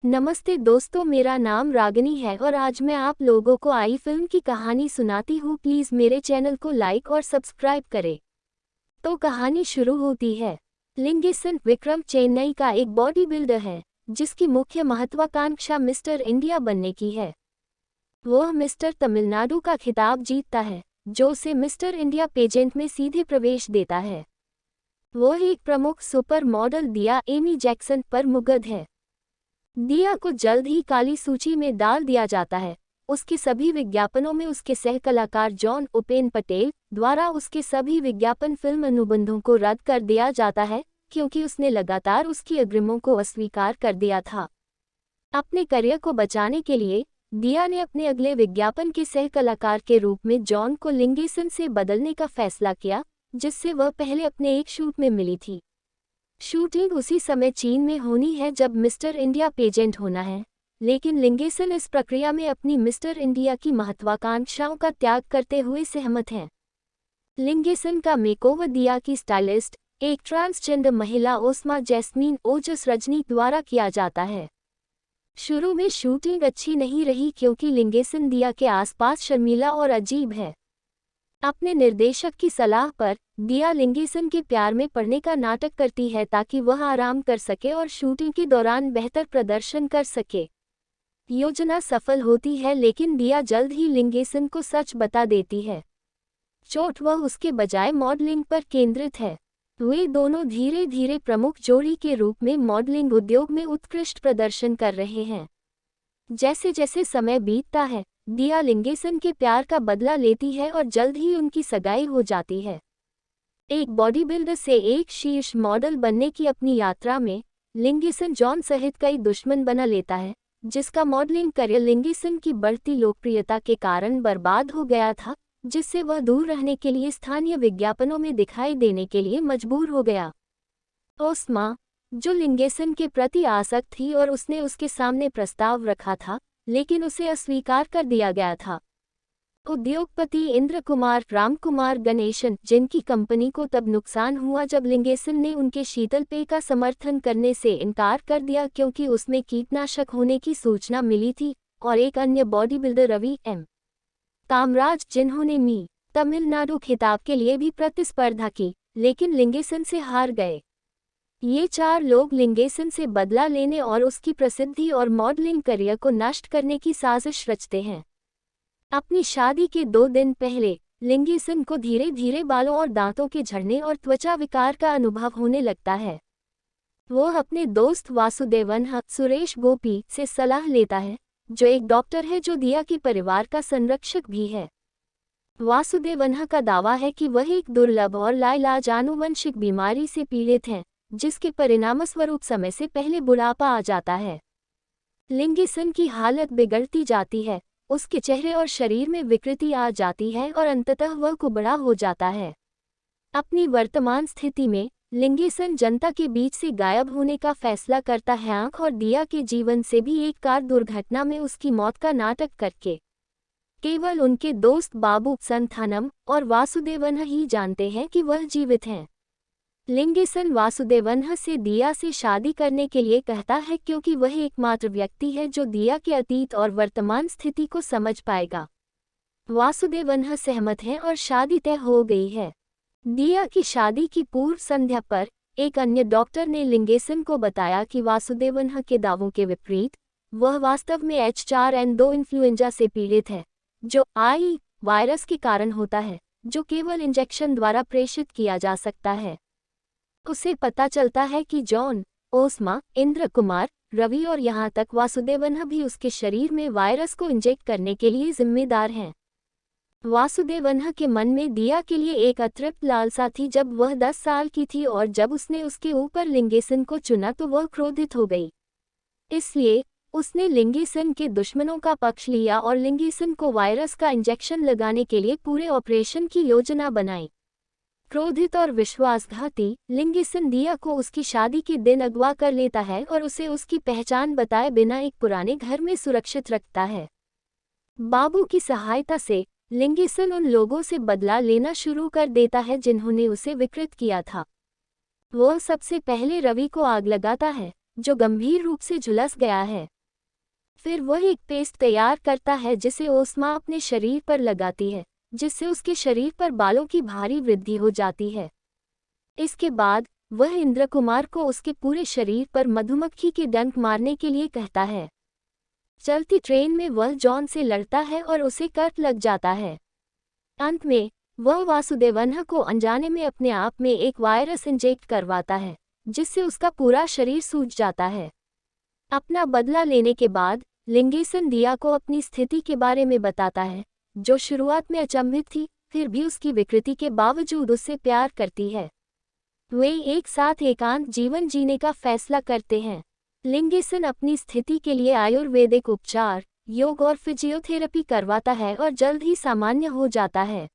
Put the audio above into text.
नमस्ते दोस्तों, मेरा नाम रागिनी है और आज मैं आप लोगों को आई फिल्म की कहानी सुनाती हूँ। प्लीज़ मेरे चैनल को लाइक और सब्सक्राइब करें। तो कहानी शुरू होती है। लिंगेसन विक्रम चेन्नई का एक बॉडी बिल्डर है जिसकी मुख्य महत्वाकांक्षा मिस्टर इंडिया बनने की है। वह मिस्टर तमिलनाडु का खिताब जीतता है जो उसे मिस्टर इंडिया पेजेंट में सीधे प्रवेश देता है। वह एक प्रमुख सुपर मॉडल दिया एमी जैक्सन पर मुग्ध है। दिया को जल्द ही काली सूची में डाल दिया जाता है। उसके सभी विज्ञापनों में उसके सह कलाकार जॉन उपेन पटेल द्वारा उसके सभी विज्ञापन फिल्म अनुबंधों को रद्द कर दिया जाता है क्योंकि उसने लगातार उसकी अग्रिमों को अस्वीकार कर दिया था। अपने करियर को बचाने के लिए दिया ने अपने अगले विज्ञापन के सह कलाकार के रूप में जॉन को लिंगेसन से बदलने का फैसला किया, जिससे वह पहले अपने एक शूट में मिली थी। शूटिंग उसी समय चीन में होनी है जब मिस्टर इंडिया पेजेंट होना है, लेकिन लिंगेसन इस प्रक्रिया में अपनी मिस्टर इंडिया की महत्वाकांक्षाओं का त्याग करते हुए सहमत हैं। लिंगेसन का मेकओवर दिया की स्टाइलिस्ट, एक ट्रांसजेंडर महिला ओस्मा जैस्मीन ओजस रजनी द्वारा किया जाता है। शुरू में शूटिंग अच्छी नहीं रही क्योंकि लिंगेसन दिया के आसपास शर्मीला और अजीब है। अपने निर्देशक की सलाह पर दिया लिंगेसन के प्यार में पड़ने का नाटक करती है ताकि वह आराम कर सके और शूटिंग के दौरान बेहतर प्रदर्शन कर सके। योजना सफल होती है लेकिन दिया जल्द ही लिंगेसन को सच बता देती है। चोट वह उसके बजाय मॉडलिंग पर केंद्रित है। वे दोनों धीरे धीरे प्रमुख जोड़ी के रूप में मॉडलिंग उद्योग में उत्कृष्ट प्रदर्शन कर रहे हैं। जैसे जैसे समय बीतता है दिया लिंगेसन के प्यार का बदला लेती है और जल्द ही उनकी सगाई हो जाती है। एक बॉडी बिल्डर से एक शीर्ष मॉडल बनने की अपनी यात्रा में लिंगेसन जॉन सहित कई दुश्मन बना लेता है, जिसका मॉडलिंग करियर लिंगेसन की बढ़ती लोकप्रियता के कारण बर्बाद हो गया था, जिससे वह दूर रहने के लिए स्थानीय विज्ञापनों में दिखाई देने के लिए मजबूर हो गया। ओस्मा, जो लिंगेसन के प्रति आसक्त थी और उसने उसके सामने प्रस्ताव रखा था लेकिन उसे अस्वीकार कर दिया गया था। उद्योगपति इंद्र कुमार रामकुमार गणेशन, जिनकी कंपनी को तब नुकसान हुआ जब लिंगेसन ने उनके शीतल पेय का समर्थन करने से इनकार कर दिया क्योंकि उसमें कीटनाशक होने की सूचना मिली थी, और एक अन्य body builder Ravi M Kamaraj, जिन्होंने मी तमिलनाडु खिताब के लिए भी प्रतिस्पर्धा की लेकिन लिंगेसन से हार गए। ये चार लोग लिंगेसन से बदला लेने और उसकी प्रसिद्धि और मॉडलिंग करियर को नष्ट करने की साजिश रचते हैं। अपनी शादी के 2 दिन पहले लिंगेसन को धीरे धीरे बालों और दांतों के झड़ने और त्वचा विकार का अनुभव होने लगता है। वह अपने दोस्त वासुदेवन सुरेश गोपी से सलाह लेता है, जो एक डॉक्टर है जो दिया के परिवार का संरक्षक भी है। वासुदेवन का दावा है कि वह एक दुर्लभ और लाइलाज आनुवंशिक बीमारी से पीड़ित हैं, जिसके परिणामस्वरूप समय से पहले बुढ़ापा आ जाता है। लिंगेसन की हालत बिगड़ती जाती है, उसके चेहरे और शरीर में विकृति आ जाती है और अंततः वह कुबड़ा हो जाता है। अपनी वर्तमान स्थिति में लिंगेसन जनता के बीच से गायब होने का फैसला करता है, आंख और दिया के जीवन से भी एक कार दुर्घटना में उसकी मौत का नाटक करके। केवल उनके दोस्त बाबू संथानम और वासुदेवन ही जानते हैं कि वह जीवित हैं। लिंगेसन वासुदेवन से दिया से शादी करने के लिए कहता है क्योंकि वह एकमात्र व्यक्ति है जो दिया के अतीत और वर्तमान स्थिति को समझ पाएगा। वासुदेवन सहमत हैं और शादी तय हो गई है। दिया की शादी की पूर्व संध्या पर एक अन्य डॉक्टर ने लिंगेसन को बताया कि वासुदेवन के दावों के विपरीत वह वास्तव में H4N2 इन्फ्लुएंजा से पीड़ित है, जो आई वायरस के कारण होता है, जो केवल इंजेक्शन द्वारा प्रेषित किया जा सकता है। उसे पता चलता है कि जॉन, ओस्मा, इंद्र कुमार, रवि और यहाँ तक वासुदेवन भी उसके शरीर में वायरस को इंजेक्ट करने के लिए जिम्मेदार हैं। वासुदेवन के मन में दिया के लिए एक अतृप्त लालसा थी जब वह 10 साल की थी, और जब उसने उसके ऊपर लिंगेसन को चुना तो वह क्रोधित हो गई। इसलिए उसने लिंगेसन के दुश्मनों का पक्ष लिया और लिंगेसन को वायरस का इंजेक्शन लगाने के लिए पूरे ऑपरेशन की योजना बनाई। क्रोधित और विश्वासघाती लिंगेसन दिया को उसकी शादी के दिन अगवा कर लेता है और उसे उसकी पहचान बताए बिना एक पुराने घर में सुरक्षित रखता है। बाबू की सहायता से लिंगेसन उन लोगों से बदला लेना शुरू कर देता है जिन्होंने उसे विकृत किया था। वह सबसे पहले रवि को आग लगाता है, जो गंभीर रूप से झुलस गया है। फिर वह एक पेस्ट तैयार करता है जिसे ओस्मा अपने शरीर पर लगाती है, जिससे उसके शरीर पर बालों की भारी वृद्धि हो जाती है। इसके बाद वह इंद्रकुमार को उसके पूरे शरीर पर मधुमक्खी के डंक मारने के लिए कहता है। चलती ट्रेन में वह जॉन से लड़ता है और उसे कट लग जाता है। अंत में वह वासुदेवन्ह को अनजाने में अपने आप में एक वायरस इंजेक्ट करवाता है, जिससे उसका पूरा शरीर सूज जाता है। अपना बदला लेने के बाद लिंगेसन दिया को अपनी स्थिति के बारे में बताता है, जो शुरुआत में अचंभित थी, फिर भी उसकी विकृति के बावजूद उससे प्यार करती है। वे एक साथ एकांत जीवन जीने का फैसला करते हैं। लिंगेसन अपनी स्थिति के लिए आयुर्वेदिक उपचार, योग और फिजियोथेरेपी करवाता है और जल्द ही सामान्य हो जाता है।